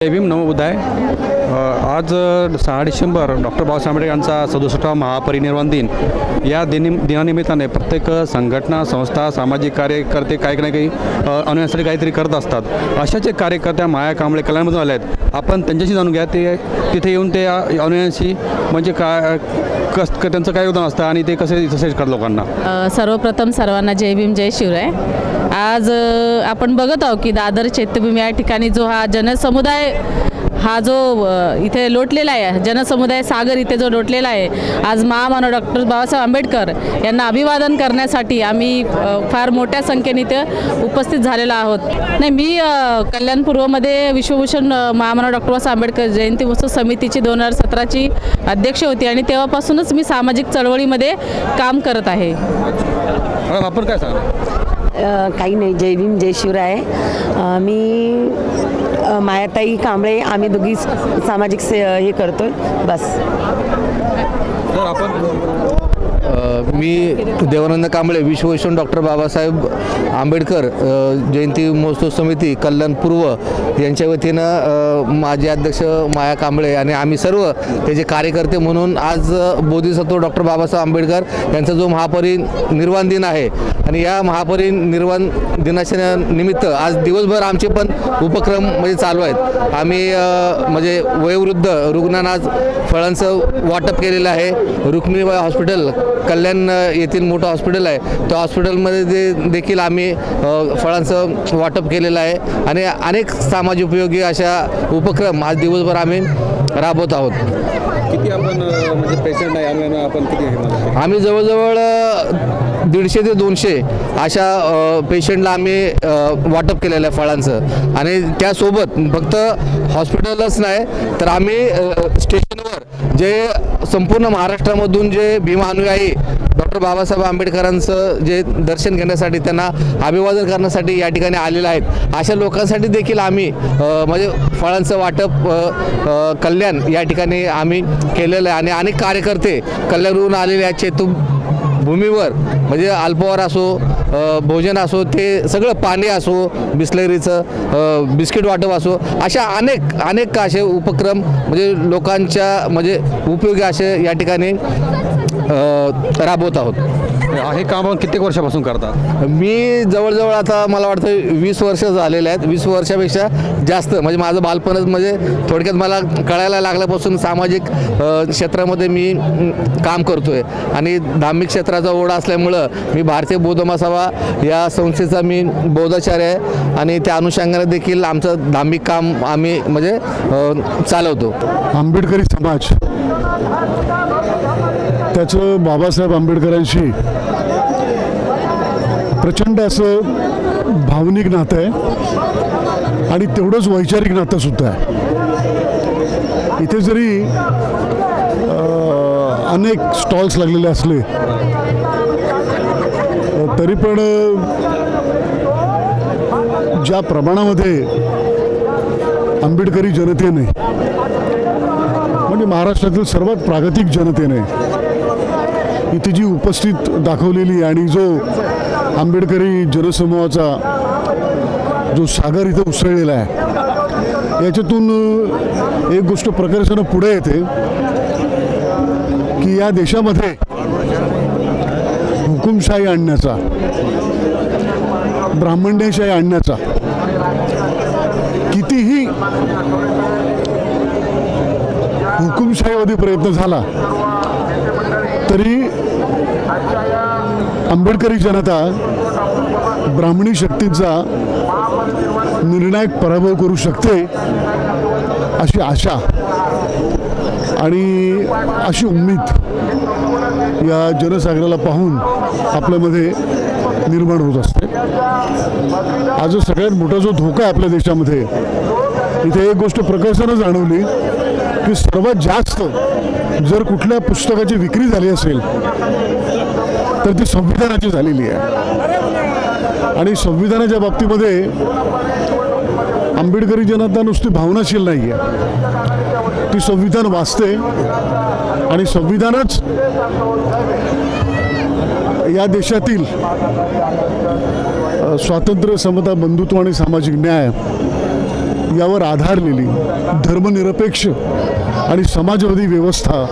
जय भीम नमो बुद्धाय. आज 6 डिसेंबर डॉक्टर बाबासाहेब आंबेडकर यांचा 67वा महापरिनिर्वाण दिन. या दिनानिमित्ताने प्रत्येक संघटना संस्था सामाजिक कार्यकर्ते काही ना काही अनुयायांसाठी काहीतरी करत असतात. अशाच एक कार्यकर्त्या माया कांबळे कल्याणमधून आल्या आहेत. आपण त्यांच्याशी जाणून घ्या ते तिथे येऊन ते अनुयायांशी म्हणजे त्यांचं काय योगदान असतं आणि ते कसे करतात लोकांना. सर्वप्रथम सर्वांना जय भीम जय शिवराय. आज आपण बघत आहोत की दादर चैत्यभूमी या ठिकाणी जो हा जनसमुदाय हा जो इथे लोटलेला आहे, जनसमुदाय सागर इथे जो लोटलेला आहे, आज महामानव डॉक्टर बाबासाहेब आंबेडकर यांना अभिवादन करण्यासाठी आम्ही फार मोठ्या संख्येने इथे उपस्थित झालेलो आहोत. नाही, मी कल्याणपूर्वमध्ये विश्वभूषण महामानव डॉक्टर बाबासाहेब आंबेडकर जयंती उत्सव समितीची 2017ची अध्यक्ष होती आणि तेव्हापासूनच मी सामाजिक चळवळीमध्ये काम करत आहे. आपण काय सांगा? काही नाही, जय भीम जय शिवराय. मी मायाताई कांबळे, आम्ही दोघी सामाजिक हे करतोय बस. तर आपण मी देवानंद कांबळे, विश्वभूषण डॉक्टर बाबासाहेब आंबेडकर जयंती महोत्सव समिती कल्याण पूर्व यांच्या वतीनं माझे अध्यक्ष माया कांबळे आणि आम्ही सर्व त्याचे कार्यकर्ते म्हणून आज बोधिसत्व डॉक्टर बाबासाहेब आंबेडकर यांचा जो महापरिनिर्वाण दिन आहे आणि या महापरिनिर्वाण दिनाच्या निमित्त आज दिवसभर आमचे पण उपक्रम म्हणजे चालू आहेत. आम्ही म्हणजे वयोवृद्ध रुग्णांना आज फळांचं वाटप केलेलं आहे. रुक्मिणीबाई हॉस्पिटल कल्याण येथील मोठं हॉस्पिटल आहे, त्या हॉस्पिटलमध्ये देखील आम्ही फळांचं वाटप केलेलं आहे आणि अनेक समाज उपयोगी अशा उपक्रम आज दिवसभर आम्ही राबवत आहोत. किती आपण म्हणजे पेशंट आहे आपण किती आहे? आम्ही जवळजवळ 150 ते 200 अशा पेशंटला आम्ही वाटप केलेलं आहे फळांचं. आणि त्यासोबत फक्त हॉस्पिटलच नाही तर आम्ही स्टेशनवर जे संपूर्ण महाराष्ट्रामधून जे भीम अनुयायी डॉक्टर बाबासाहेब आंबेडकरांचं जे दर्शन घेण्यासाठी त्यांना अभिवादन करण्यासाठी या ठिकाणी आलेले आहेत, अशा लोकांसाठी देखील आम्ही म्हणजे फळांचं वाटप कल्याण या ठिकाणी आम्ही केलेलं आहे. आणि अनेक कार्यकर्ते कल्याणहून आलेले आहेत. चैत्यभूमीवर म्हणजे अल्पहार असो, भोजन असो, ते सगळं पाणी असो, बिस्लरीचं बिस्किट वाटप असो, अशा अनेक असे उपक्रम म्हणजे लोकांच्या म्हणजे उपयोगी असे या ठिकाणी राबवत आहोत. हे काम आपण कित्येक वर्षापासून करतात? मी जवळजवळ आता मला वाटतं 20 वर्ष झालेले आहेत. 20 वर्षापेक्षा जास्त म्हणजे माझं बालपणच म्हणजे थोडक्यात मला कळायला लागल्यापासून सामाजिक क्षेत्रामध्ये मी काम करतोय आणि धार्मिक क्षेत्राचा ओढा असल्यामुळं मी भारतीय बौद्ध महासभा या संस्थेचा मी बौद्धाचार्य आहे आणि त्या अनुषंगाने देखील आमचं धार्मिक काम आम्ही म्हणजे चालवतो. आंबेडकरी समाज त्याचं बाबासाहेब आंबेडकरांशी प्रचंड असं भावनिक नातं आहे आणि तेवढंच वैचारिक नातंसुद्धा आहे. इथे जरी अनेक स्टॉल्स लागलेले असले तरी पण ज्या प्रमाणामध्ये आंबेडकरी जनतेने म्हणजे महाराष्ट्रातील सर्वात प्रागतिक जनतेने इथे जी उपस्थित दाखवलेली आणि जो आंबेडकरी जनसमूहाचा जो सागर इथं उसळलेला आहे, याच्यातून एक गोष्ट प्रकर्षानं पुढे येते की या देशामध्ये हुकुमशाही आणण्याचा, ब्राह्मण्यशाही आणण्याचा कितीही हुकुमशाहीवादी प्रयत्न झाला तरी आंबेडकरी जनता ब्राह्मणी शक्तीचा निर्णायक पराभव करू शकते अशी आशा आणि अशी उम्मीद या जनसागराला पाहून आपल्यामध्ये निर्माण होत असते. आज सगळ्यात मोठा जो धोका आहे आपल्या देशामध्ये, इथे एक गोष्ट प्रकर्षानं जाणवली की सर्वात जास्त जर कुठल्या पुस्तकाची विक्री झाली असेल तर ती संविधानाची झालेली आहे. आणि संविधानाच्या बाबतीमध्ये आंबेडकरी जनता नुसती भावनाशील नाही आहे, ती संविधान वाचते आणि संविधानच या देशातील स्वातंत्र्य, समता, बंधुत्व आणि सामाजिक न्याय यावर आधारलेली धर्मनिरपेक्ष आणि समाजवादी व्यवस्था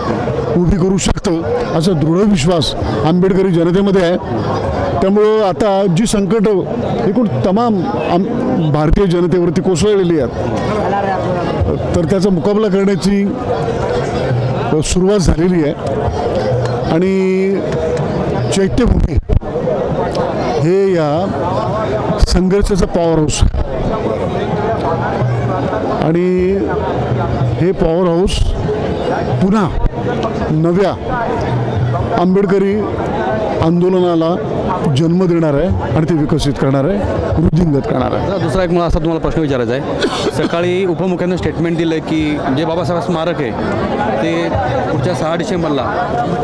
उभी करू शकतं असा दृढ विश्वास आंबेडकरी जनतेमध्ये आहे. त्यामुळं आता जी संकट एकूण तमाम भारतीय जनतेवरती कोसळलेली आहेत तर त्याचा मुकाबला करण्याची सुरुवात झालेली आहे. आणि चैत्यभूमी हे या संघर्षाचं पॉवर हाऊस आणि हे पॉवर हाऊस पुन्हा नव्या आंबेडकरी आंदोलनाला जन्म देणार आहे आणि ते विकसित करणार आहे, वृद्धिंगत करणार आहे. आता दुसरा एक मला असा तुम्हाला प्रश्न विचारायचा आहे. सकाळी उपमुख्यानं स्टेटमेंट दिलं की जे बाबासाहेब स्मारक आहे ते पुढच्या 6 डिसेंबरला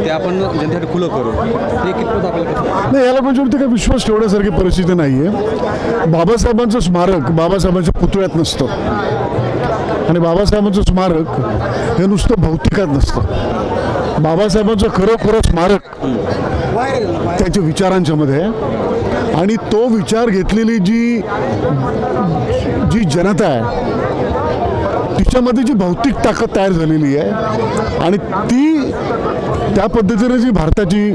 ते आपण जनतेसाठी खुलं करू. ते कितपत आपल्याला नाही, याला माझ्यावरती काही विश्वास ठेवण्यासारखी परिस्थिती नाही आहे. बाबासाहेबांचं स्मारक बाबासाहेबांच्या पुतळ्यात नसतं आणि बाबासाहेबांचं स्मारक हे नुसतं भौतिकात नसतं. बाबासाहेबांचं खरोखर स्मारक त्यांच्या विचारांच्या मध्ये आहे आणि तो विचार घेतलेली जी जनता आहे तिच्यामध्ये जी भौतिक ताकद तयार झालेली आहे आणि ती त्या पद्धतीने जी भारताची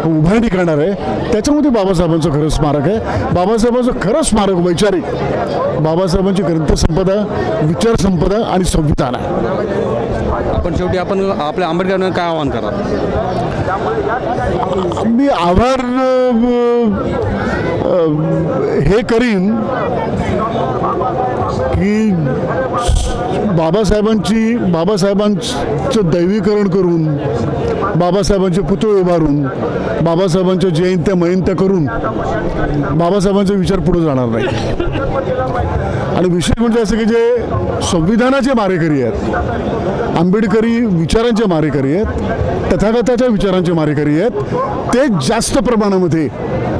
उभारणी करणार आहे त्याच्यामध्ये बाबासाहेबांचं खरं स्मारक आहे. बाबासाहेबांचं खरं स्मारक वैचारिक बाबासाहेबांची ग्रंथसंपदा, विचारसंपदा आणि संविधान आहे. आपण शेवटी आपण आपल्या आंबेडकरांना काय आवाहन करा? मी आभार हे करीन की बाबासाहेबांचं दैवीकरण करून बाबासाहेबांचे पुतळे उभारून बाबासाहेबांच्या जयंत्या महंत्या करून बाबासाहेबांचा विचार पुढे जाणार नाही. आणि विशेष म्हणजे असं की जे संविधानाचे मारेकरी आहेत, आंबेडकरी विचारांचे मारेकरी आहेत, तथागताच्या विचारांचे मारेकरी आहेत, ते जास्त प्रमाणामध्ये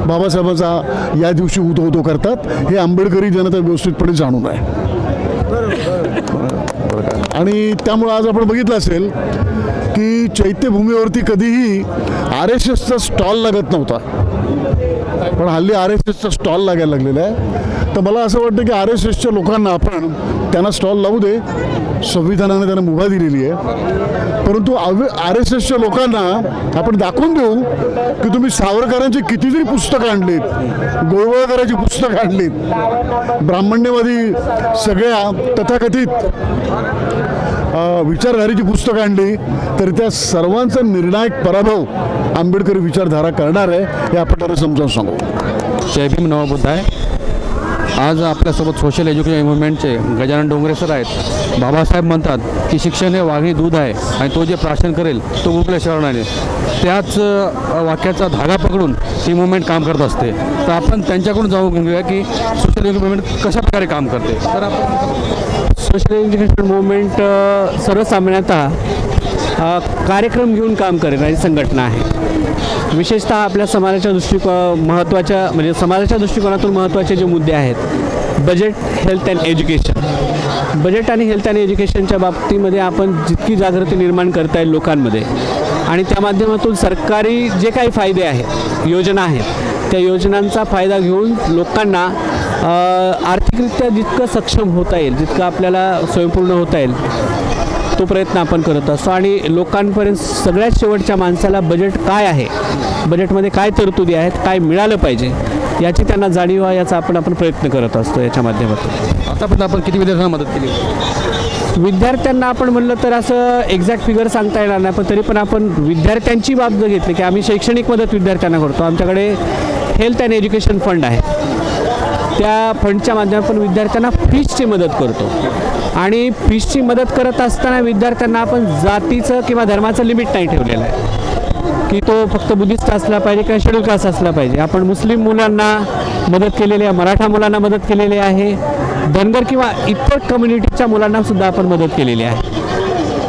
बाबासाहेबांचा या दिवशी उदो करतात. हे आंबेडकरी जनता व्यवस्थितपणे जाणून आहे. आणि त्यामुळं आज आपण बघितलं असेल की चैत्यभूमीवरती कधीही RSSचा स्टॉल लागत नव्हता, पण हल्ली RSSचा स्टॉल लागायला लागलेला आहे. तर मला असं वाटतं की RSSच्या लोकांना आपण त्यांना स्टॉल लावू दे, संविधानाने त्यांना मुभा दिलेली आहे, परंतु RSSच्या लोकांना आपण दाखवून देऊ की तुम्ही सावरकरांची किती जरी पुस्तकं आणलीत, गोळवळकरांची पुस्तकं आणलीत, ब्राह्मण्यवादी सगळ्या तथाकथित विचारधारेची पुस्तकं आणली तर त्या सर्वांचा निर्णायक पराभव आंबेडकरी विचारधारा करणार आहे हे आपण त्यांना समजावून सांगू. जय भीम नवबुद्ध आहे. आज आपल्यासोबत सोशल एज्युकेशन मुवमेंटचे गजानन डोंगरे सर आहेत. बाबासाहेब म्हणतात की शिक्षण हे वाघी दूध आहे आणि तो जे प्राशन करेल तो उपल्या शरणाने. त्याच वाक्याचा धागा पकडून ही मुवमेंट काम करत असते. तर आपण त्यांच्याकडून जाऊन घेऊया की सोशल एज्युकेशन मुवमेंट कशा प्रकारे काम करते. तर आपण सोशल एज्युकेशन मुवमेंट सर्वसामान्यतः कार्यक्रम घेऊन काम करणारी संघटना आहे. विशेषतः आपल्या समाजाच्या महत्त्वाच्या म्हणजे समाजाच्या दृष्टिकोनातून महत्त्वाचे जे मुद्दे आहेत, budget, health and education. Budget आणि हेल्थ अँड एज्युकेशनच्या बाबतीमध्ये आपण जितकी जागृती निर्माण करता येईल लोकांमध्ये आणि त्या माध्यमातून सरकारी जे काही फायदे आहेत, योजना आहेत, त्या योजनांचा फायदा घेऊन लोकांना आर्थिकरित्या जितकं सक्षम होता येईल, जितकं आपल्याला स्वयंपूर्ण होता येईल तो प्रयत्न आपण करत असतो. आणि लोकांपर्यंत सगळ्यात शेवटच्या माणसाला बजेट काय आहे, बजेटमध्ये काय तरतुदी आहेत, काय मिळालं पाहिजे याची त्यांना जाणीव व्हावी याचा आपण प्रयत्न करत असतो याच्या माध्यमातून. आतापर्यंत आपण किती विद्यार्थ्यांना मदत केली? विद्यार्थ्यांना आपण म्हणलं तर असं एक्झॅक्ट फिगर सांगता येणार नाही, पण तरी पण आपण विद्यार्थ्यांची बाब जर घेतली की आम्ही शैक्षणिक मदत विद्यार्थ्यांना करतो. आमच्याकडे हेल्थ अँड एज्युकेशन फंड आहे, त्या फंडच्या माध्यमातून विद्यार्थ्यांना फीसची मदत करतो. आणि फीसची मदत करत असताना विद्यार्थ्यांना आपण जातीचं किंवा धर्माचं लिमिट नाही ठेवलेलं आहे की तो फक्त बुद्धिस्ट असला पाहिजे किंवा शेड्यूल कास्ट असला पाहिजे. आपण मुस्लिम मुलांना मदत केलेली आहे, मराठा मुलांना मदत केलेली आहे, धनगर किंवा इतर कम्युनिटीच्या मुलांनासुद्धा आपण मदत केलेली आहे.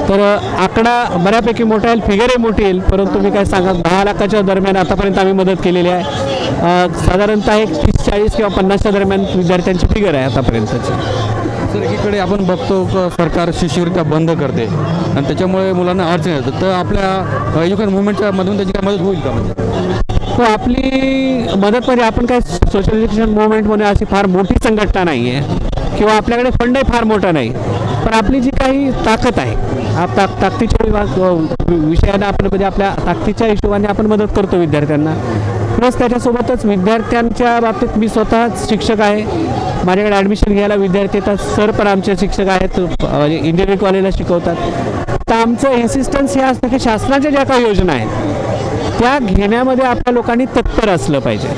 तर आकडा बऱ्यापैकी मोठा येईल, फिगरही मोठी येईल, परंतु मी काय सांगा 10 लाखाच्या दरम्यान आतापर्यंत आम्ही मदत केलेली आहे. साधारणतः एक 30-40 किंवा 50च्या दरम्यान विद्यार्थ्यांची फिगर आहे आतापर्यंतची. तर एकीकडे आपण बघतो की सरकार शिष्यवृत्त्या बंद करते आणि त्याच्यामुळे मुलांना अडचण येतात. तर आपल्या एज्युकेशन मुवमेंटच्या मधून त्याची काय मदत होईल का? म्हणजे हो, आपली मदत म्हणजे आपण काय सोशल एज्युकेशन मुवमेंट म्हणून अशी फार मोठी संघटना नाही आहे. किंवा आपल्याकडे फंडही फार मोठा नाही, पण आपली जी काही ताकद आहे ताकदीच्या विषयाने आपण म्हणजे आपल्या ताकदीच्या हिशोबाने आपण मदत करतो विद्यार्थ्यांना. प्लस त्याच्यासोबतच विद्यार्थ्यांच्या बाबतीत मी स्वतः शिक्षक आहे, माझ्याकडे ॲडमिशन घ्यायला विद्यार्थी येतात, सर पण आमचे शिक्षक आहेत, इंजिनिअरिंग कॉलेजला शिकवतात. तर आमचं इन्सिस्टन्स हे असतं की शासनाच्या ज्या काही योजना आहेत त्या घेण्यामध्ये आपल्या लोकांनी तत्पर असलं पाहिजे.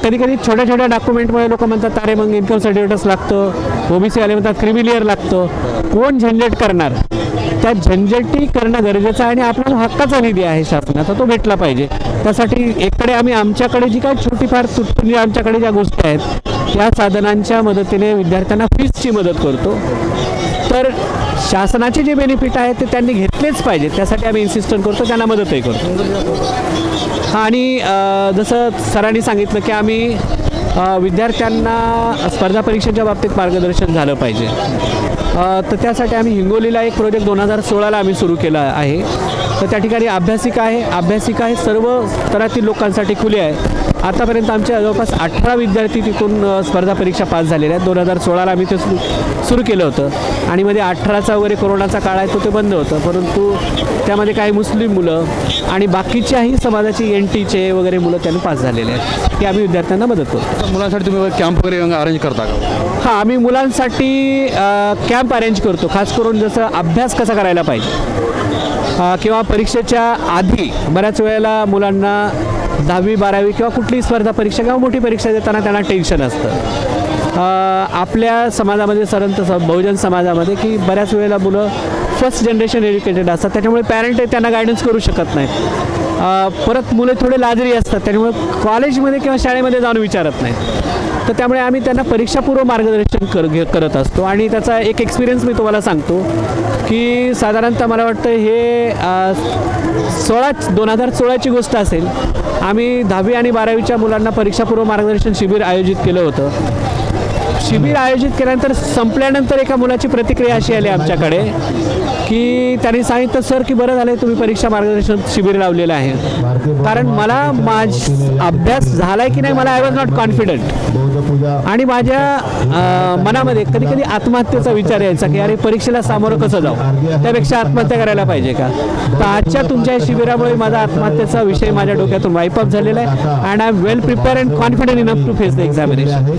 कधी कधी छोट्या छोट्या डॉक्युमेंटमुळे लोक म्हणतात अरे मग इन्कम सर्टिफिकेटच लागतं, OBC वाले म्हणतात क्रिमिलियर लागतं, कोण झंझट करणार. त्या झंझटी करणं गरजेचं आहे आणि आपला हक्काचा निधी आहे शासनाचा, तो भेटला पाहिजे. त्यासाठी एककडे आम्ही आमच्याकडे जी काही छोटीफार तुटपुंजी आमच्याकडे ज्या गोष्टी आहेत त्या साधनांच्या मदतीने विद्यार्थ्यांना फीसची मदत करतो. तर शासनाचे जे बेनिफिट आहेत ते त्यांनी घेतलेच पाहिजे, त्यासाठी आम्ही इन्सिस्टंट करतो, त्यांना मदतही करतो. आणि जसं सरांनी सांगितलं की आम्ही विद्यार्थ्यांना स्पर्धा परीक्षेच्या बाबतीत मार्गदर्शन झालं पाहिजे. तर त्यासाठी आम्ही हिंगोलीला एक प्रोजेक्ट 2016ला आम्ही सुरू केला आहे. तर त्या ठिकाणी अभ्यासिका हे सर्व स्तरातील लोकांसाठी खुले आहे. आतापर्यंत आमच्या जवळपास 18 विद्यार्थी तिथून स्पर्धा परीक्षा पास झालेल्या आहेत. 2016ला आम्ही ते सुरू केलं होतं आणि मध्ये 18चा वगैरे कोरोनाचा काळ आहे तो ते बंद होतं, परंतु त्यामध्ये काही मुस्लिम मुलं आणि बाकीच्याही समाजाची NTचे वगैरे मुलं त्यांनी पास झालेले आहेत, की आम्ही विद्यार्थ्यांना मदत करतो. मुलांसाठी तुम्ही कॅम्प वगैरे अरेंज करता का? हां, आम्ही मुलांसाठी कॅम्प अरेंज करतो, खास करून जसं अभ्यास कसा करायला पाहिजे किंवा परीक्षेच्या आधी बऱ्याच वेळेला मुलांना 10वी 12वी किंवा कुठलीही स्पर्धा परीक्षा किंवा मोठी परीक्षा देताना त्यांना टेन्शन असतं. आपल्या समाजामध्ये बहुजन समाजामध्ये की बऱ्याच वेळेला मुलं फर्स्ट जनरेशन एज्युकेटेड असतात, त्याच्यामुळे पॅरेंटही त्यांना गायडन्स करू शकत नाहीत. परत मुलं थोडे लाजरी असतात, त्याच्यामुळे कॉलेजमध्ये किंवा शाळेमध्ये जाऊन विचारत नाहीत. तर त्यामुळे आम्ही त्यांना परीक्षापूर्व मार्गदर्शन करत असतो. आणि त्याचा एक एक्सपिरियन्स मी तुम्हाला सांगतो की साधारणतः मला वाटतं हे 2016ची गोष्ट असेल, आम्ही 10वी आणि 12वीच्या मुलांना परीक्षापूर्व मार्गदर्शन शिबिर आयोजित केलं होतं. शिबिर आयोजित केल्यानंतर संपल्यानंतर एका मुलाची प्रतिक्रिया अशी आली आमच्याकडे की त्यांनी सांगितलं सर की बरं झालं तुम्ही परीक्षा मार्गदर्शन शिबिर लावलेलं आहे, कारण मला अभ्यास झाला आहे की नाही मला आय वॉज नॉट कॉन्फिडंट आणि माझ्या मनामध्ये कधी कधी आत्महत्येचा विचार यायचा की अरे परीक्षेला सामोरं कसं जाऊ, त्यापेक्षा आत्महत्या करायला पाहिजे का. तर आजच्या तुमच्या शिबिरामुळे माझा आत्महत्येचा विषय माझ्या डोक्यातून वाईपअप झालेला आहे and I am well prepare and confident enough to face the examination.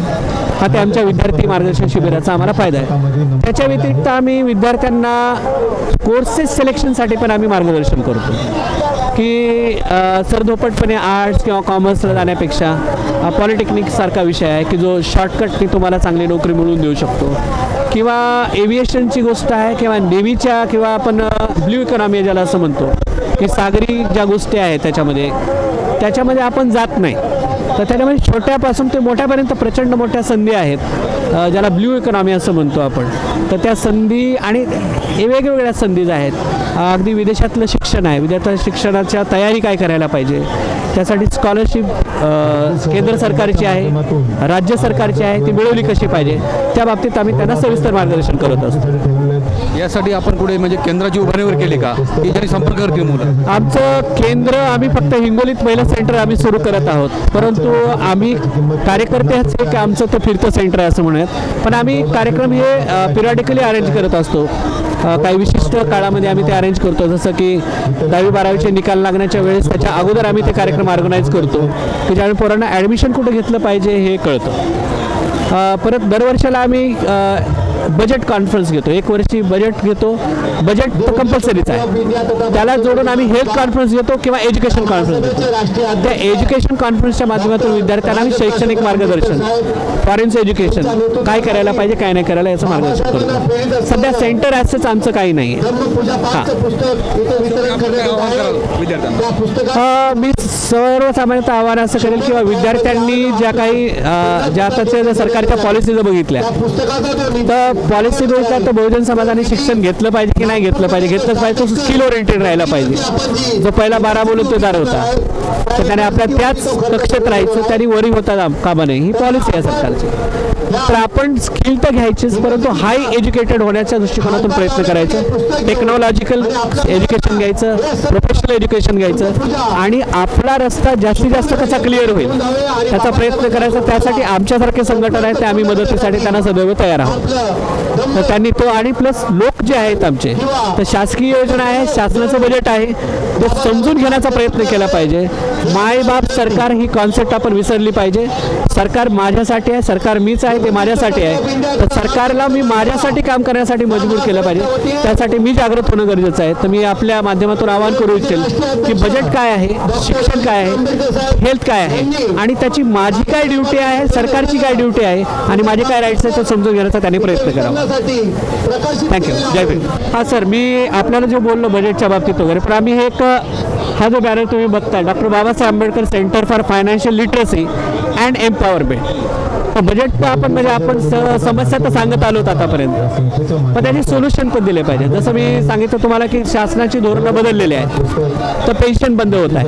हा ते आमच्या विद्यार्थी मार्गदर्शन शिबिराचा आम्हाला फायदा आहे. त्याच्या व्यतिरिक्त आम्ही विद्यार्थ्यांना कोर्सेस सिलेक्शनसाठी पण आम्ही मार्गदर्शन करतो की सरधोपटपणे आर्ट्स किंवा कॉमर्सला जाण्यापेक्षा पॉलिटेक्निकसारखा विषय आहे की जो शॉर्टकटनी तुम्हाला चांगली नोकरी मिळवून देऊ शकतो, किंवा एव्हिएशनची गोष्ट आहे किंवा नेव्हीच्या किंवा आपण ब्ल्यू इकॉनॉमी ज्याला असं म्हणतो की सागरी ज्या गोष्टी आहेत त्याच्यामध्ये आपण जात नाही. तर त्याच्यामध्ये छोट्यापासून ते मोठ्यापर्यंत प्रचंड मोठ्या संधी आहेत, ज्याला ब्ल्यू इकॉनॉमी असं म्हणतो आपण. तर त्या संधी आणि वेगवेगळ्या संधीज आहेत. अगदी विदेशातलं शिक्षण आहे, विद्यार्थ्यांच्या शिक्षणाच्या तयारी काय करायला पाहिजे, त्यासाठी स्कॉलरशिप केंद्र सरकारची आहे, राज्य सरकारची आहे, ती मिळवली कशी पाहिजे, त्या बाबतीत आम्ही त्यांना सविस्तर मार्गदर्शन करत असतो. यासाठी आपण कुठे म्हणजे केंद्राची उभारणीवर केली का की ज्यांनी संपर्क करतील मुलं? आमचं केंद्र आम्ही फक्त हिंगोलीत पहिलं सेंटर आम्ही सुरू करत आहोत, परंतु आम्ही कार्यकर्तेच एक आमचं ते फिरतं सेंटर आहे असं म्हणूयात. पण आम्ही कार्यक्रम हे पिरियडिकली अरेंज करत असतो. काही विशिष्ट काळामध्ये आम्ही ते अरेंज करतो, जसं की 10वी 12वीचे निकाल लागण्याच्या वेळेस त्याच्या अगोदर आम्ही ते कार्यक्रम ऑर्गनाईज करतो की ज्यावेळी पोरांना ॲडमिशन कुठं घेतलं पाहिजे हे कळतं. परत दरवर्षाला आम्ही बजेट कॉन्फरन्स घेतो, एक वर्षी बजेट घेतो. बजेट तर कंपल्सरीच आहे, त्याला जोडून आम्ही हेल्थ कॉन्फरन्स घेतो किंवा एज्युकेशन कॉन्फरन्स घेतो. त्या एज्युकेशन कॉन्फरन्सच्या माध्यमातून विद्यार्थ्यांना आम्ही शैक्षणिक मार्गदर्शन, फॉरेन्स एज्युकेशन काय करायला पाहिजे काय नाही करायला याचं मार्गदर्शन करतो. सध्या सेंटर ॲसेच आमचं काही नाही आहे. मी सर्वसामान्यतः आव्हान असं करेल किंवा विद्यार्थ्यांनी ज्या काही ज्या आताच्या सरकारच्या पॉलिसी जर बघितल्या तर पॉलिसी बघितला तर बहुजन समाजाने शिक्षण घेतलं पाहिजे की नाही घेतलं पाहिजे, घेतलंच पाहिजे. तो स्किल ओरिएंटेड राहायला पाहिजे. जो पहिला 12 बोलतदार होता तर त्याने आपल्या त्याच कक्षेत राहायचं, त्यांनी वरी होता कामा नये, ही पॉलिसी आहे सरकारची. तर आपण स्किल तर घ्यायचीच, परंतु हाय एज्युकेटेड होण्याच्या दृष्टिकोनातून प्रयत्न करायचं. टेक्नॉलॉजिकल एज्युकेशन घ्यायचं, प्रोफेशनल एज्युकेशन घ्यायचं आणि आपला रस्ता जास्तीत जास्त कसा क्लिअर होईल त्याचा प्रयत्न करायचा. त्यासाठी आमच्यासारखे संघटन आहेत ते आम्ही मदतीसाठी त्यांना सदैव तयार आहोत. तर त्यांनी तो आणि प्लस लोक जे आहेत आमचे, तर शासकीय योजना आहे, शासनाचं बजेट आहे, ते समजून घेण्याचा प्रयत्न केला पाहिजे. मायबाप सरकार ही कॉन्सेप्ट आपण विसरली पाहिजे. सरकार माझ्यासाठी आहे, सरकार मीच आहे, ते माझ्यासाठी आहे. तर सरकारला मी माझ्यासाठी काम करण्यासाठी मजबूर केलं पाहिजे. त्यासाठी मी जागृत होणं गरजेचं आहे. तर मी आपल्या माध्यमातून आवाहन करू इच्छेल की बजेट काय आहे, शिक्षण काय आहे, हेल्थ काय आहे आणि त्याची माझी काय ड्युटी आहे, सरकारची काय ड्युटी आहे आणि माझे काय राईट्स आहेत ते समजून घेण्याचा त्यांनी प्रयत्न करावा. थँक्यू. जय भीम. हां सर, मी आपल्याला जो बोललो बजेटच्या बाबतीत वगैरे, पण आम्ही हे एक हा जो बॅनर तुम्ही बघताय, doctor Babasaheb Ambedkar centre for financial literacy and empowerment. Budget तर आपण म्हणजे आपण समस्या तर सांगत आलो आतापर्यंत, पण त्याचे सोल्युशन पण दिले पाहिजे. जसं मी सांगितलं तुम्हाला की शासनाची धोरणं बदललेली आहेत, तर पेन्शन बंद होत आहे,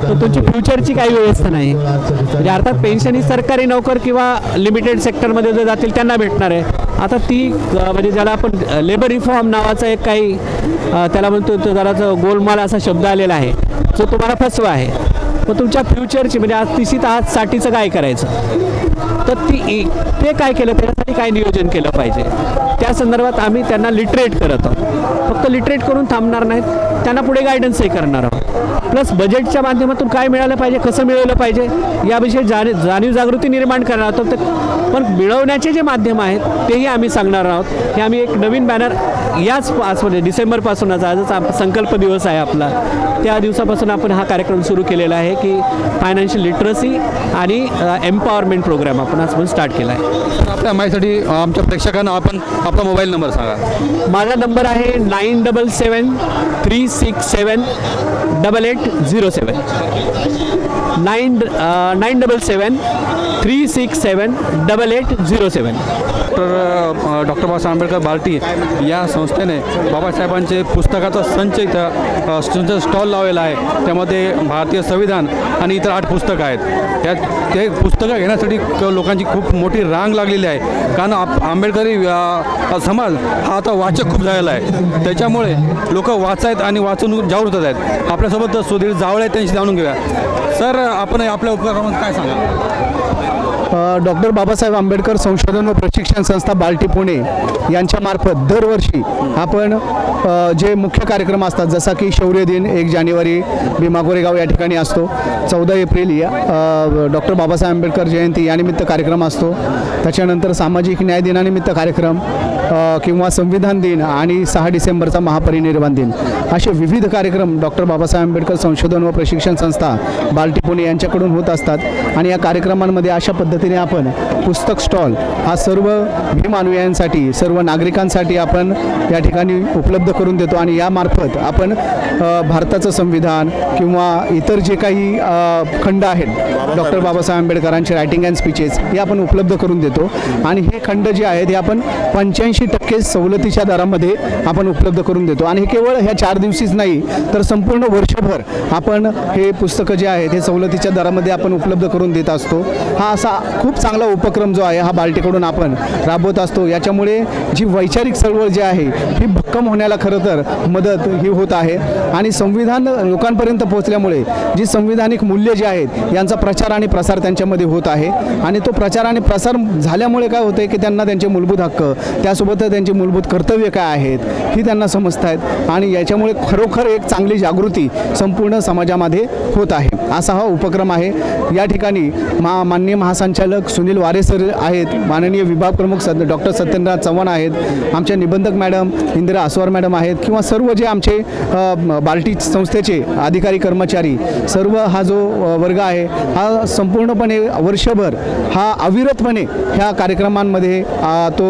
तर तुमची फ्युचरची काही व्यवस्था नाही. म्हणजे अर्थात पेन्शन ही सरकारी नोकर किंवा लिमिटेड सेक्टरमध्ये जे जातील त्यांना भेटणार आहे. आता ती म्हणजे ज्याला आपण लेबर रिफॉर्म नावाचा एक काही त्याला म्हणतो तो जराचा गोलमाल असा शब्द आलेला आहे जो तुम्हाला फसवा आहे. मग तुमच्या फ्युचरची म्हणजे आज 30 आज 60चं काय करायचं, तर ते काय केलं, त्याच्यासाठी काय नियोजन केलं पाहिजे, त्या संदर्भात आम्ही त्यांना लिटरेट करत आहोत. फक्त लिटरेट करून थांबणार नाहीत, त्यांना पुढे गायडन्सही करणार आहोत. प्लस बजेटच्या माध्यमातून काय मिळालं पाहिजे, कसं मिळवलं पाहिजे याविषयी जाणीव जागृती निर्माण करणार आहोत. पण मिळवण्याचे जे माध्यम आहेत तेही आम्ही सांगणार आहोत. हे आम्ही एक नवीन बॅनर याच म्हणजे डिसेंबरपासूनच, आजच संकल्प दिवस आहे आपला, त्या दिवसापासून आपण हा कार्यक्रम सुरू केलेला आहे की फायनान्शियल लिटरसी आणि एम्पॉवरमेंट प्रोग्राम आपण आज स्टार्ट केला आहे. आपल्या माहितीसाठी आमच्या प्रेक्षकांना आपण आपला मोबाईल नंबर सांगा. माझा नंबर आहे 9773678807 977367807. डॉक्टर बाबासाहेब आंबेडकर बार्टी या संस्थेने बाबासाहेबांचे पुस्तकाचा संच इथं स्टॉल लावलेला आहे. त्यामध्ये भारतीय संविधान आणि इतर 8 पुस्तकं आहेत. ते पुस्तकं घेण्यासाठी लोकांची खूप मोठी रांग लागलेली आहे, कारण आंबेडकरी समाज हा आता वाचक खूप झालेला आहे. त्याच्यामुळे लोक वाचायत आणि वाचून जागृत होत आहेत. आपल्यासोबत सुधीर जावळे आहेत, त्यांची जाणून घेऊया. सर, आपण आपल्या उपक्रमात काय सांगा? डॉक्टर बाबासाहेब आंबेडकर संशोधन व प्रशिक्षण संस्था बार्टी पुणे यांच्यामार्फत दरवर्षी आपण जे मुख्य कार्यक्रम असतात, जसा की शौर्य दिन 1 जानेवारी भीमा कोरेगाव या ठिकाणी असतो, 14 एप्रिल या डॉक्टर बाबासाहेब आंबेडकर जयंती यानिमित्त कार्यक्रम असतो, त्याच्यानंतर सामाजिक न्याय दिनानिमित्त कार्यक्रम किंवा संविधान दिन आणि 6 डिसेंबरचा महापरिनिर्वाण दिन, असे विविध कार्यक्रम डॉक्टर बाबासाहेब आंबेडकर संशोधन व प्रशिक्षण संस्था बार्टी पुणे यांच्याकडून होत असतात. आणि या कार्यक्रमांमध्ये अशा पद्धतीने आपण पुस्तक स्टॉल हा सर्व भीम अनुयायांसाठी, सर्व नागरिकांसाठी आपण या ठिकाणी उपलब्ध करून देतो. आणि यामार्फत आपण भारताचं संविधान किंवा इतर जे काही खंड आहेत डॉक्टर बाबासाहेब आंबेडकरांचे रायटिंग अँड स्पीचेस हे आपण उपलब्ध करून देतो. आणि हे खंड जे आहेत हे आपण 85% सवलतीच्या दरामध्ये आपण उपलब्ध करून देतो. आणि हे केवळ ह्या 4 दिवशीच नाही, तर संपूर्ण वर्षभर आपण हे पुस्तकं जे आहेत हे सवलतीच्या दरामध्ये आपण उपलब्ध करून देत असतो. हा असा खूप चांगला उपक्रम जो आहे हा बार्टीकडून आपण राबवत असतो. याच्यामुळे जी वैचारिक चळवळ जी आहे ही भक्कम होण्याला खरं तर मदत ही होत आहे. आणि संविधान लोकांपर्यंत पोहोचल्यामुळे जी संविधानिक मूल्य जी आहेत यांचा प्रचार आणि प्रसार त्यांच्यामध्ये होत आहे. आणि तो प्रचार आणि प्रसार झाल्यामुळे काय होतं की त्यांना त्यांचे मूलभूत हक्क, त्यासोबत त्यांची मूलभूत कर्तव्य काय आहेत ही त्यांना समजत आहेत. आणि याच्यामुळे खरोखर एक चांगली जागृती संपूर्ण समाजामध्ये होत आहे. असा हा उपक्रम आहे. या ठिकाणी माननीय महासंचालक सुनील वारे सर आहेत, माननीय विभाग प्रमुख डॉक्टर सत्येंद्रनाथ चव्हाण आहेत, आमच्या निबंधक मॅडम इंदिरा आस्वार मॅडम आहेत, किंवा सर्व जे आमचे बार्टी संस्थेचे अधिकारी कर्मचारी, सर्व हा जो वर्ग आहे हा संपूर्णपणे वर्षभर हा अविरतपणे ह्या कार्यक्रमांमध्ये तो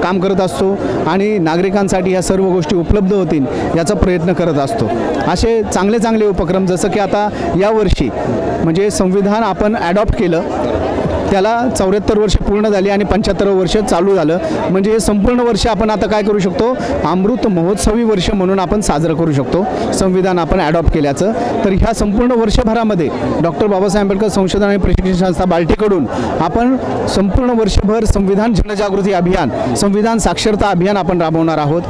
काम करत असतो आणि नागरिकांसाठी ह्या सर्व गोष्टी उपलब्ध होतील याचा प्रयत्न करत असतो. असे चांगले चांगले उपक्रम, जसं की आता यावर्षी म्हणजे संविधान आपण ॲडॉप्ट केलं त्याला 74 वर्ष पूर्ण झाली आणि 75 वर्ष चालू झालं. म्हणजे हे संपूर्ण वर्ष आपण आता काय करू शकतो, अमृत महोत्सवी वर्ष म्हणून आपण साजरं करू शकतो संविधान आपण ॲडॉप्ट केल्याचं. तर ह्या संपूर्ण वर्षभरामध्ये डॉक्टर बाबासाहेब आंबेडकर संशोधन आणि प्रशिक्षण संस्था बाल्टीकडून आपण संपूर्ण वर्षभर संविधान जनजागृती अभियान, संविधान साक्षरता अभियान आपण राबवणार आहोत.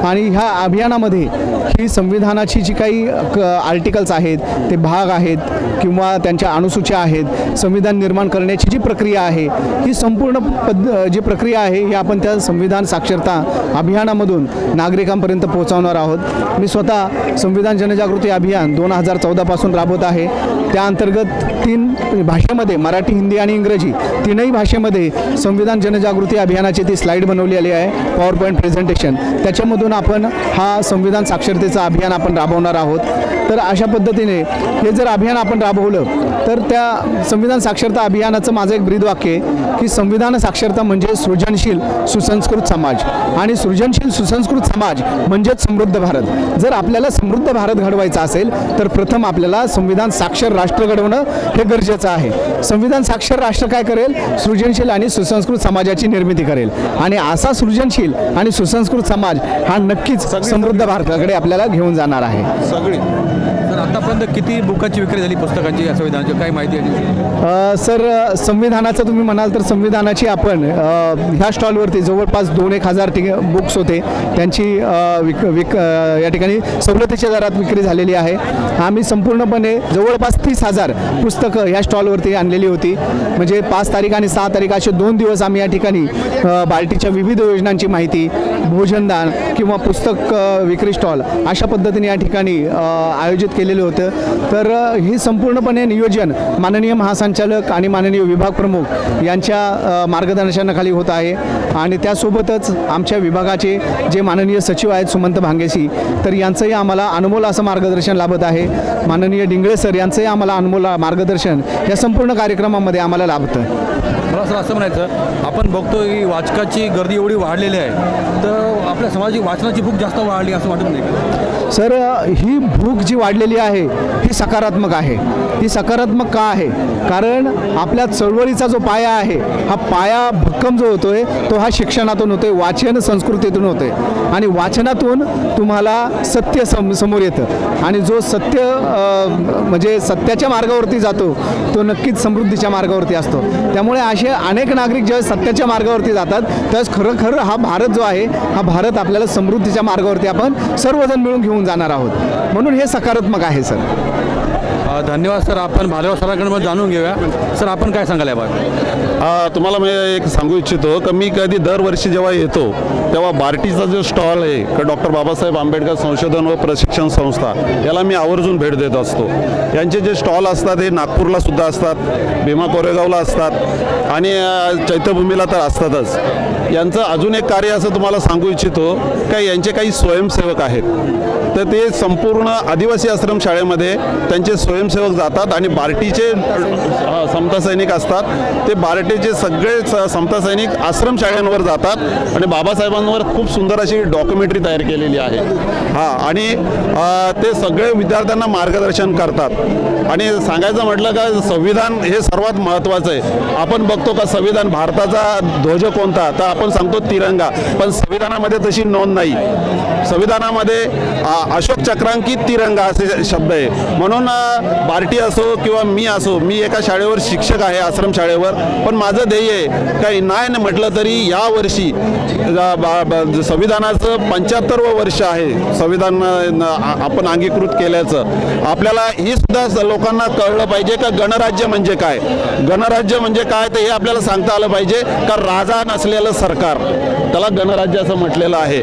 आणि ह्या अभियानामध्ये ही संविधानाची जी काही आर्टिकल्स आहेत, ते भाग आहेत किंवा त्यांच्या अनुसूच्या आहेत, संविधान निर्माण करण्याची जी प्रक्रिया आहे, ही संपूर्ण जी प्रक्रिया आहे ही आपण त्या संविधान साक्षरता अभियानामधून नागरिकांपर्यंत पोहोचवणार आहोत. मी स्वतः संविधान जनजागृती अभियान 2014 पासून राबवत आहे. त्या अंतर्गत 3 भाषेमध्ये, मराठी, हिंदी आणि इंग्रजी, 3ही भाषेमध्ये संविधान जनजागृती अभियानाची ती स्लाईड बनवलेली आहे, पॉवर पॉईंट प्रेझेंटेशन. त्याच्यामधून आपण हा संविधान साक्षरतेचं अभियान आपण राबवणार आहोत. तर अशा पद्धतीने हे जर अभियान आपण राबवलं तर त्या संविधान साक्षरता अभियानाचं माझं एक ब्रीदवाक्य आहे की संविधान साक्षरता म्हणजे सृजनशील सुसंस्कृत समाज, आणि सृजनशील सुसंस्कृत समाज म्हणजेच समृद्ध भारत. जर आपल्याला समृद्ध भारत घडवायचा असेल तर प्रथम आपल्याला संविधान साक्षर राष्ट्र घडवणं हे गरजेचं आहे. संविधान साक्षर राष्ट्र काय करेल, सृजनशील आणि सुसंस्कृत समाजाची निर्मिती करेल. आणि असा सृजनशील आणि सुसंस्कृत समाज हा नक्कीच समृद्ध भारताकडे आपल्याला घेऊन जाणार आहे. सगळी तर आतापर्यंत किती बुकाची विक्री झाली पुस्तकांची या संविधानाची, काय माहिती आहे? सर, संविधानाचं तुम्ही म्हणाल तर संविधानाची आपण ह्या स्टॉलवरती जवळपास 2-1 हजार बुक्स होते, त्यांची या ठिकाणी सवलतीच्या दरात विक्री झालेली आहे. आम्ही संपूर्णपणे जवळपास 30,000 पुस्तकं ह्या स्टॉलवरती आणलेली होती. म्हणजे 5 तारीख आणि 6 तारीख असे 2 दिवस आम्ही या ठिकाणी बाल्टीच्या विविध योजनांची माहिती, भोजनदान किंवा पुस्तक विक्री स्टॉल अशा पद्धतीने या ठिकाणी आयोजित केलेलं होतं. तर ही संपूर्णपणे नियोजन माननीय महासंचालक आणि माननीय विभाग प्रमुख यांच्या मार्गदर्शनाखाली होत आहे. आणि त्यासोबतच आमच्या विभागाचे जे माननीय सचिव आहेत सुमंत भांगेशी, तर यांचंही आम्हाला अनमोल असं मार्गदर्शन लाभत आहे. माननीय डिंगळे सर यांचंही आम्हाला अनमोल मार्गदर्शन या संपूर्ण कार्यक्रमामध्ये आम्हाला लाभतं. मला सर असं म्हणायचं, आपण बघतो की वाचकाची गर्दी एवढी वाढलेली आहे, तर आपल्या समाजाची वाचनाची भूक जास्त वाढली असं वाटत नाही का? सर, ही भूक जी वाढलेली आहे ही सकारात्मक आहे. ही सकारात्मक का आहे? कारण आपल्या चळवळीचा जो पाया आहे, हा पाया भक्कम जो होतोय तो हा शिक्षणातून होतोय, वाचन संस्कृतीतून होतोय. आणि वाचनातून तुम्हाला सत्य समोर येतं, आणि जो सत्य म्हणजे सत्याच्या मार्गावरती जातो तो नक्कीच समृद्धीच्या मार्गावरती असतो. त्यामुळे असे अनेक नागरिक ज्यावेळेस सत्याच्या मार्गावरती जातात त्यावेळेस खरं हा भारत जो आहे, हा भारत आपल्याला समृद्धीच्या मार्गावरती आपण सर्वजण मिळून घेऊन जाणार आहोत. म्हणून हे सकारात्मक आहे. सर, धन्यवाद सर. आपण भालेराव सरांकडून जाणून घेऊया. सर, आपण काय सांगाल याबाबत? तुम्हाला मी एक सांगू इच्छितो की मी कधी दरवर्षी जेव्हा येतो तेव्हा बार्टीचा जो स्टॉल आहे का डॉक्टर बाबासाहेब आंबेडकर संशोधन व प्रशिक्षण संस्था, याला मी आवर्जून भेट देत असतो. यांचे जे स्टॉल असतात हे नागपूरला सुद्धा असतात, भीमा कोरेगावला असतात आणि चैत्यभूमीला तर असतातच. यांचं अजून एक कार्य असं तुम्हाला सांगू इच्छितो का यांचे काही स्वयंसेवक आहेत, तर ते संपूर्ण आदिवासी आश्रम शाळेमध्ये त्यांचे स्वयंसेवक जातात आणि बार्टीचे समता सैनिक असतात, ते बार्टीचे सगळे समता सैनिक आश्रम शाळांवर जातात आणि बाबासाहेबांवर खूप सुंदर अशी डॉक्युमेंटरी तयार केलेली आहे. आणि ते सगळे विद्यार्थ्यांना मार्गदर्शन करतात. आणि सांगायचं म्हटलं का संविधान हे सर्वात महत्त्वाचं आहे. आपण बघतो का संविधान भारताचा ध्वज कोणता, तर आपण सांगतो तिरंगा, पण संविधानामध्ये तशी नोंद नाही. संविधानामध्ये अशोक चक्रांकित तिरंगा असे शब्द आहे. म्हणून बार्टी असो किंवा मी असो, मी एका शाळेवर शिक्षक आहे, आश्रम शाळेवर, पण माझं ध्येय आहे काही नाही म्हटलं तरी यावर्षी संविधानाचं 75वं वर्ष आहे संविधान आपण अंगीकृत केल्याचं. आपल्याला ही सुद्धा लोकांना कळलं पाहिजे का गणराज्य म्हणजे काय, गणराज्य म्हणजे काय ते हे आपल्याला सांगता आलं पाहिजे. का राजा नसलेलं सरकार, त्याला गणराज्य असं म्हटलेलं आहे.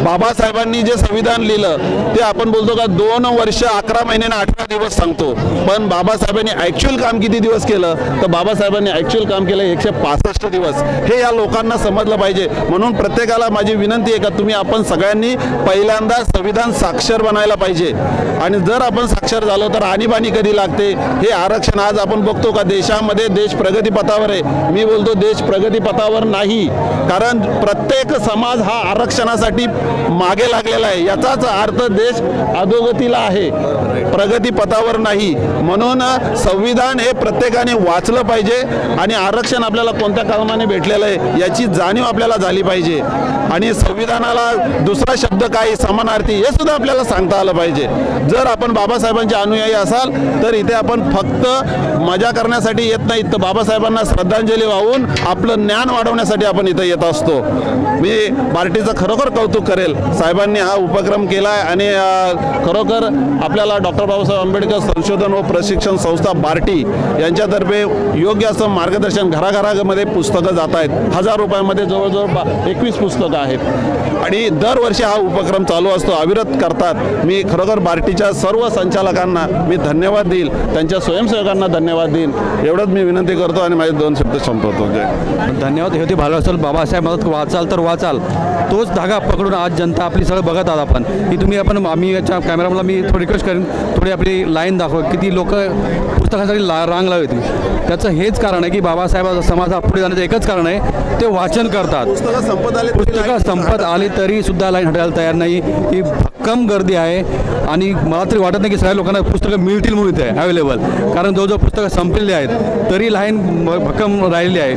बाबासाहेबांनी जे संविधान लिहिलं ते आपण बोलतो का 2 वर्ष 11 महिने आणि 18 दिवस सांगतो, पण बाबासाहेबांनी ॲक्च्युअल काम किती दिवस केलं, तर बाबासाहेबांनी ॲक्च्युअल काम केलं 165 दिवस. हे या लोकांना समजलं पाहिजे. म्हणून प्रत्येकाला माझी विनंती आहे का तुम्ही आपण सगळ्यांनी पहिल्यांदा संविधान साक्षर बनायला पाहिजे. आणि जर आपण साक्षर झालो तर आणीबाणी कधी लागते, हे आरक्षण आज आपण बघतो का देशामध्ये देश प्रगतीपथावर आहे. मी बोलतो देश प्रगतीपथावर नाही, कारण प्रत्येक समाज हा आरक्षणासाठी मागे लागलेला आहे. याचाच अर्थ देश अधोगतीला आहे, प्रगतीपथावर नाही. नाही. म्हणून संविधान हे प्रत्येकाने वाचलं पाहिजे आणि आरक्षण आपल्याला कोणत्या कामाने भेटलेलं आहे याची जाणीव आपल्याला झाली पाहिजे. आणि संविधानाला दुसरा शब्द काय समानार्थी हे सुद्धा आपल्याला सांगता आलं पाहिजे. जर आपण बाबासाहेबांचे अनुयायी असाल तर इथे आपण फक्त मजा करण्यासाठी येत नाहीत, तर बाबासाहेबांना श्रद्धांजली वाहून आपलं ज्ञान वाढवण्यासाठी आपण इथं येत असतो. मी बार्टीचं खरोखर कौतुक करेल. साहेबांनी हा उपक्रम केला आहे आणि खरोखर आपल्याला डॉक्टर बाबासाहेब आंबेडकर संशोधन व प्रशिक्षण संस्था बार्टी यांच्यातर्फे योग्य असं मार्गदर्शन, घराघरामध्ये पुस्तकं जात आहेत. 1000 रुपयामध्ये जवळजवळ 21 पुस्तकं आहेत आणि दरवर्षी हा उपक्रम चालू असतो, अविरत करतात. मी खरोखर बार्टीच्या सर्व संचालकांना मी धन्यवाद देईल, त्यांच्या स्वयंसेवकांना धन्यवाद देईन. एवढंच मी विनंती करतो आणि माझे 2 शब्द संपवतो. जय. धन्यवाद. हे होते भाल असेल बाबासाहेब मदत वाचाल तर वाचाल, तोच धागा पकडून आज जनता आपली सगळं बघत आहात आपण की तुम्ही आपण आम्ही याच्या कॅमेरामॅनला मी थोडी रिक्वेस्ट करेन, थोडी आपली लाईन दाखवा. किती लोक पुस्तकासाठी रांग लावली होती. त्याचं हेच कारण आहे की बाबासाहेब समाजा पुढे जाण्याचं एकच कारण आहे, ते वाचन करतात. पुस्तकं संपत आली तरी सुद्धा लाईन हटायला तयार नाही. ही भक्कम गर्दी आहे आणि मला तरी वाटत नाही की सगळ्या लोकांना पुस्तकं मिळतील म्हणून इथे अवेलेबल, कारण जवळजवळ पुस्तकं संपलेली आहेत तरी लाईन भक्कम राहिलेली आहे.